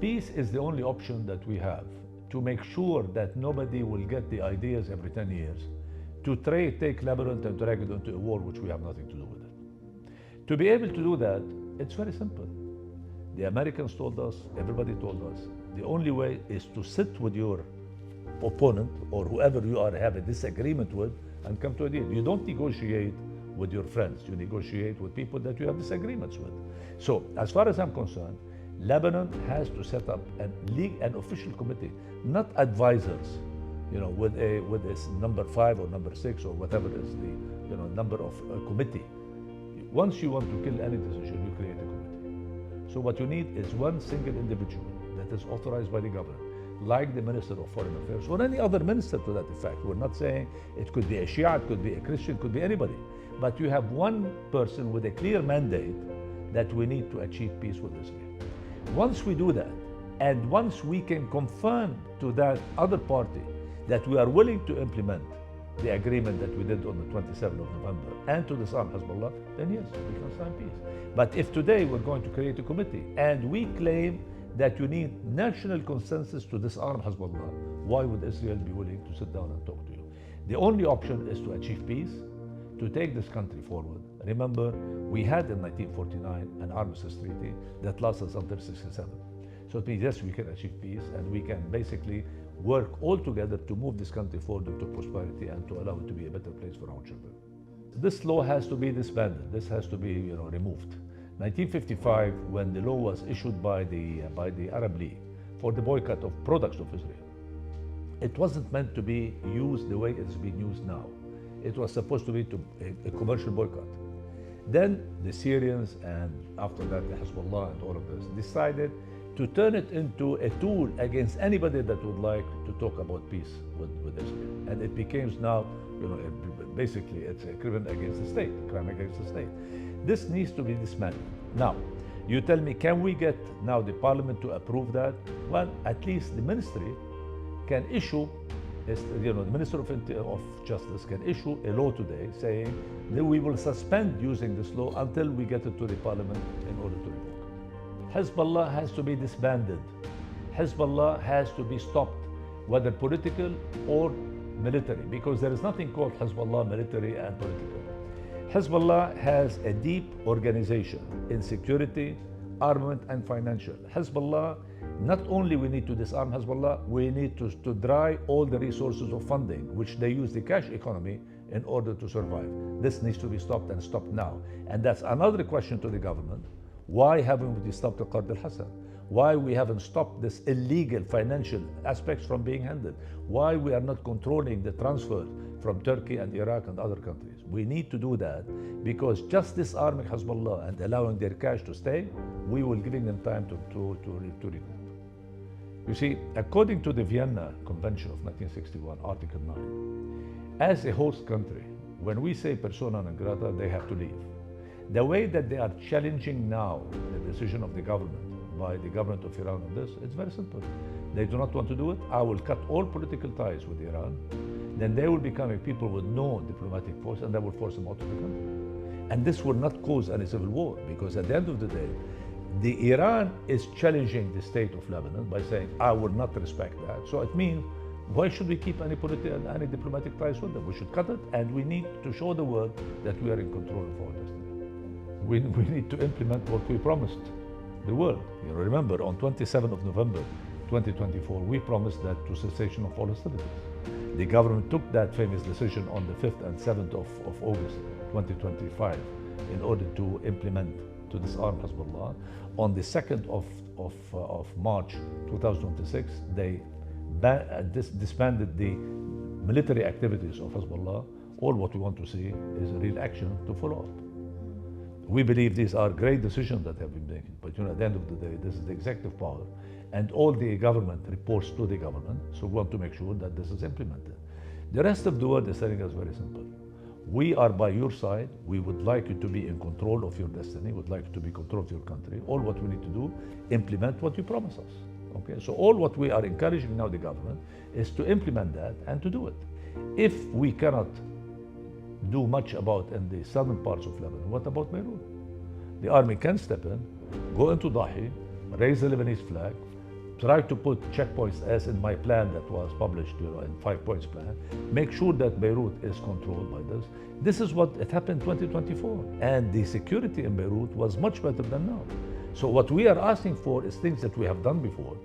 peace is the only option that we have to make sure that nobody will get the ideas every 10 years to take Lebanon and drag it into a war which we have nothing to do with it. To be able to do that, it's very simple. The Americans told us, everybody told us, the only way is to sit with your opponent or whoever you are have a disagreement with and come to a deal. You don't negotiate with your friends, you negotiate with people that you have disagreements with. So as far as I'm concerned, Lebanon has to set up an official committee, not advisors, with a number 5 or number 6 or whatever is the number of a committee. Once you want to kill any decision, you create a committee. So what you need is one single individual that is authorized by the government, like the Minister of Foreign Affairs or any other minister to that effect. We're not saying it could be a Shia, it could be a Christian, it could be anybody. But you have one person with a clear mandate that we need to achieve peace with Israel. Once we do that, and once we can confirm to that other party that we are willing to implement the agreement that we did on the 27th of November and to disarm Hezbollah, then yes, we can sign peace. But if today we're going to create a committee and we claim that you need national consensus to disarm Hezbollah, why would Israel be willing to sit down and talk to you? The only option is to achieve peace, to take this country forward. Remember, we had in 1949 an armistice treaty that lasted until 1967. So it means, yes, we can achieve peace and we can basically work all together to move this country forward into prosperity and to allow it to be a better place for our children. This law has to be disbanded. This has to be removed. 1955, when the law was issued by the Arab League for the boycott of products of Israel, it wasn't meant to be used the way it's being used now. It was supposed to be a commercial boycott. Then the Syrians and after that the Hezbollah and all of this decided to turn it into a tool against anybody that would like to talk about peace with Israel. And it becomes now, basically it's a crime against the state, crime against the state. This needs to be dismantled. Now, you tell me, can we get now the parliament to approve that? Well, at least the ministry can issue, the Minister of Justice can issue a law today saying that we will suspend using this law until we get it to the parliament in order to revoke. Hezbollah has to be disbanded. Hezbollah has to be stopped, whether political or military, because there is nothing called Hezbollah military and political. Hezbollah has a deep organization in security, armament, and financial. Hezbollah, not only we need to disarm Hezbollah, we need to dry all the resources of funding, which they use the cash economy in order to survive. This needs to be stopped and stopped now. And that's another question to the government. Why haven't we stopped the Qard al-Hassan? Why we haven't stopped this illegal financial aspects from being handled? Why we are not controlling the transfer from Turkey and Iraq and other countries? We need to do that because just disarming Hezbollah and allowing their cash to stay, we will giving them time to regroup. You see, according to the Vienna Convention of 1961, Article 9, as a host country, when we say persona non grata, they have to leave. The way that they are challenging now the decision of the government, by the government of Iran on this, it's very simple. They do not want to do it. I will cut all political ties with Iran. Then they will become a people with no diplomatic force and that will force them out of the country. And this will not cause any civil war because at the end of the day, the Iran is challenging the state of Lebanon by saying, I will not respect that. So it means, why should we keep any political and any diplomatic ties with them? We should cut it and we need to show the world that we are in control of our destiny. We need to implement what we promised the world. Remember, on 27th of November 2024, we promised that to cessation of all hostilities. The government took that famous decision on the 5th and 7th of August 2025 in order to implement, to disarm Hezbollah. On the 2nd of March 2026, they disbanded the military activities of Hezbollah. All what we want to see is a real action to follow up. We believe these are great decisions that have been taken, but at the end of the day, this is the executive power, and all the government reports to the government, so we want to make sure that this is implemented. The rest of the world is telling us very simple. We are by your side. We would like you to be in control of your destiny. We would like you to be in control of your country. All what we need to do, implement what you promise us. Okay, so all what we are encouraging now the government is to implement that and to do it. If we cannot do much about in the southern parts of Lebanon, what about Beirut? The army can step in, go into Dahi, raise the Lebanese flag, try to put checkpoints as in my plan that was published, in 5 points plan. Make sure that Beirut is controlled by this. This is what it happened in 2024. And the security in Beirut was much better than now. So what we are asking for is things that we have done before.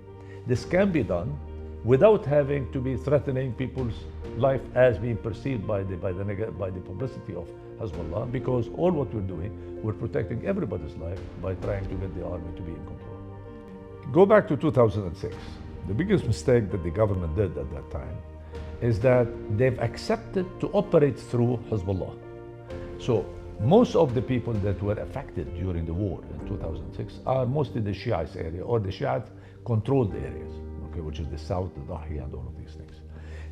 This can be done without having to be threatening people's life as being perceived by the publicity of Hezbollah, because all what we're doing, we're protecting everybody's life by trying to get the army to be in control. Go back to 2006. The biggest mistake that the government did at that time is that they've accepted to operate through Hezbollah. So most of the people that were affected during the war in 2006 are mostly the Shiites area or the Shiite controlled areas, okay, which is the south, the Dahi, and all of these things.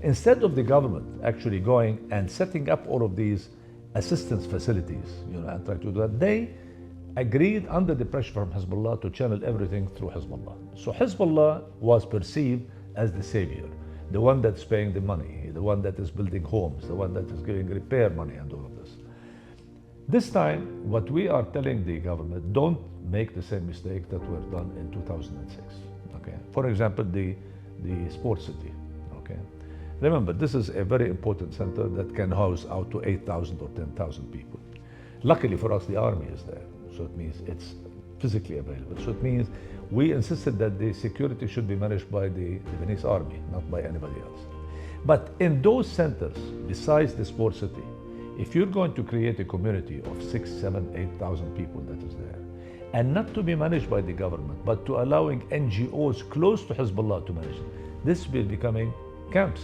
Instead of the government actually going and setting up all of these assistance facilities, and trying to do that, they agreed under the pressure from Hezbollah to channel everything through Hezbollah. So Hezbollah was perceived as the savior, the one that's paying the money, the one that is building homes, the one that is giving repair money and all of this. This time, what we are telling the government, don't make the same mistake that were done in 2006. Okay. For example, the sports city. Okay. Remember, this is a very important center that can house out to 8,000 or 10,000 people. Luckily for us, the army is there. So it means it's physically available. So it means we insisted that the security should be managed by the Lebanese army, not by anybody else. But in those centers, besides the sports city, if you're going to create a community of 6,000, 7,000, 8,000 people that is there, and not to be managed by the government, but to allowing NGOs close to Hezbollah to manage it, this will be becoming camps.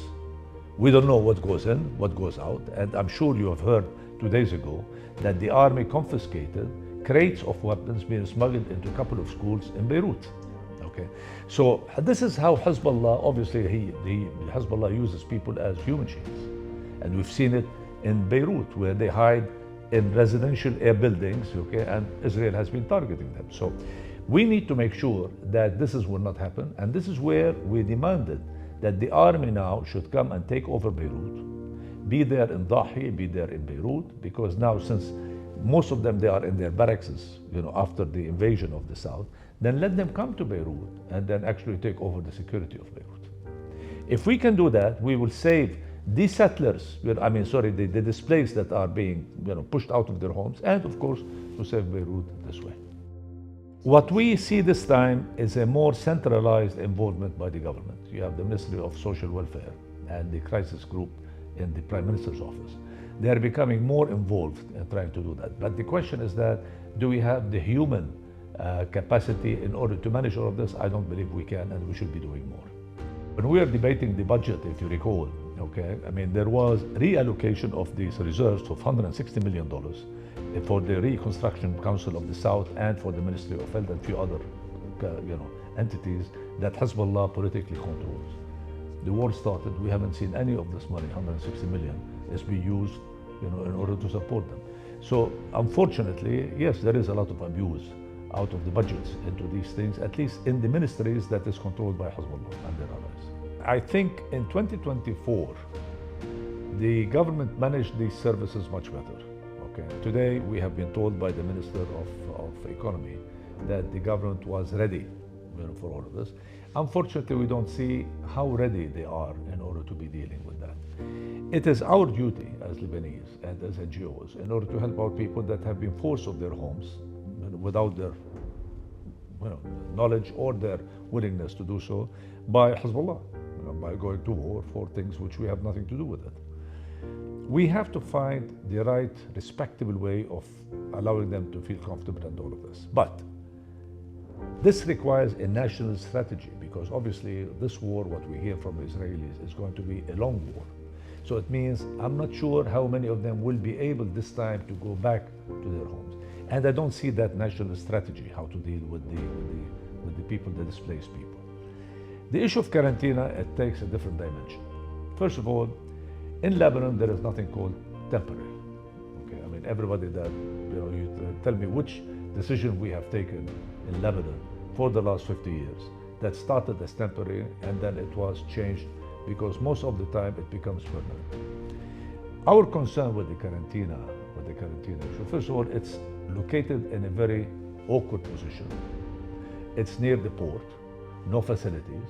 We don't know what goes in, what goes out, and I'm sure you have heard 2 days ago that the army confiscated crates of weapons being smuggled into a couple of schools in Beirut. Okay, so this is how Hezbollah, obviously, Hezbollah uses people as human shields, and we've seen it in Beirut, where they hide in residential buildings, okay, and Israel has been targeting them. So we need to make sure that this will not happen, and this is where we demanded that the army now should come and take over Beirut, be there in Dahi, be there in Beirut, because now since most of them, they are in their barracks, after the invasion of the south, then let them come to Beirut and then actually take over the security of Beirut. If we can do that, we will save the settlers, the displaced that are being pushed out of their homes, and of course, to save Beirut this way. What we see this time is a more centralized involvement by the government. You have the Ministry of Social Welfare and the crisis group in the Prime Minister's office. They are becoming more involved in trying to do that. But the question is that, do we have the human capacity in order to manage all of this? I don't believe we can, and we should be doing more. When we are debating the budget, if you recall, okay, there was reallocation of these reserves of $160 million for the Reconstruction Council of the South and for the Ministry of Health and a few other entities that Hezbollah politically controls. The war started, we haven't seen any of this money, 160 million, is being used in order to support them. So unfortunately, yes, there is a lot of abuse out of the budgets into these things, at least in the ministries that is controlled by Hezbollah and their allies. I think in 2024, the government managed these services much better. Okay. Today, we have been told by the Minister of Economy that the government was ready for all of this. Unfortunately, we don't see how ready they are in order to be dealing with that. It is our duty as Lebanese and as NGOs in order to help out people that have been forced of their homes without their knowledge or their willingness to do so by Hezbollah, by going to war for things which we have nothing to do with it. We have to find the right, respectable way of allowing them to feel comfortable and all of this. But this requires a national strategy, because obviously this war, what we hear from the Israelis, is going to be a long war. So it means I'm not sure how many of them will be able this time to go back to their homes. And I don't see that national strategy, how to deal with the people, the displaced people. The issue of quarantina, it takes a different dimension. First of all, in Lebanon, there is nothing called temporary. Okay, everybody that, you tell me which decision we have taken in Lebanon for the last 50 years that started as temporary and then it was changed, because most of the time it becomes permanent. Our concern with the quarantina issue, first of all, it's located in a very awkward position. It's near the port. no facilities.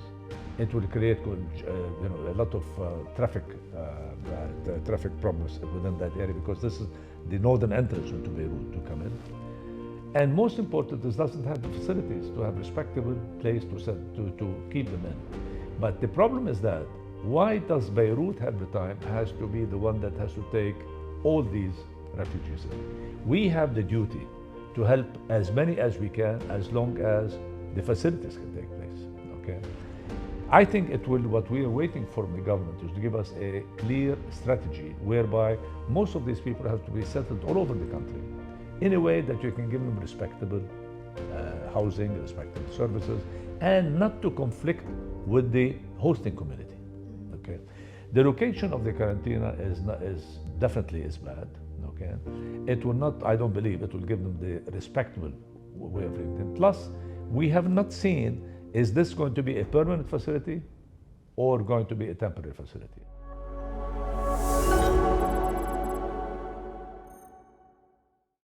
It will create a lot of traffic problems within that area, because this is the northern entrance into Beirut to come in. And most important, this doesn't have the facilities to have respectable place to keep them in. But the problem is that, why does Beirut every time has to be the one that has to take all these refugees in? We have the duty to help as many as we can, as long as the facilities can take place, okay? I think what we are waiting from the government is to give us a clear strategy whereby most of these people have to be settled all over the country in a way that you can give them respectable housing, respectable services, and not to conflict with the hosting community, okay? The location of the quarantine is definitely bad, okay? It will not, I don't believe, it will give them the respectable way of living. Plus, we have not seen, is this going to be a permanent facility or going to be a temporary facility?